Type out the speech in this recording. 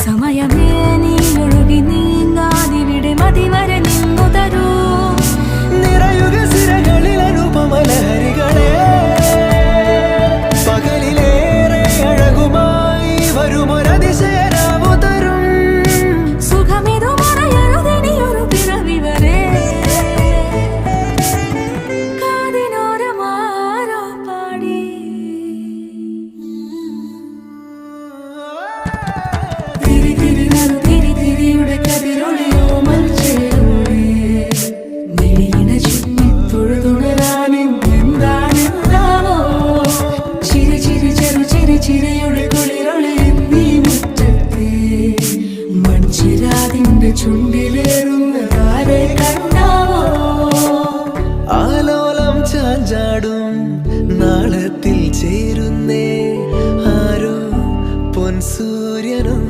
സമയമേ നീ ഒഴുകി നീങ്ങാതിവിടെ മതിവരെ നിന്നു തരൂ. നിറയുക സിരകളിൽ അനുപമലഹരികളെ, പകലിലേറെ അഴകുമായി വരുമൊരതിശയരാവു തരും. സുഖമിതു മറയരുതിനിയൊരു പിറവി വരെ. കാതിനോരമാരോ പാടി തിരി തിരി നറു തിരി തിരിയുടെ കതിരൊളിയോ മൽച്ചേരുളേ. മിഴിയിണ ചുറ്റി തൊഴുതുണരാനും എന്താണെന്താവോ. ചിരി ചിരി ചെറു ചിരി ചിരിയുടെ കുളിരൊളി നീ മുറ്റത്തെ മൺചിരാതിന്റെ ചുണ്ടിലേറുന്നതാരെ കണ്ടാവോ. ആലോലം ചാഞ്ചാടും നാളത്തിൽ ചേരുന്നേ ആരോ പൊൻസൂര്യനും.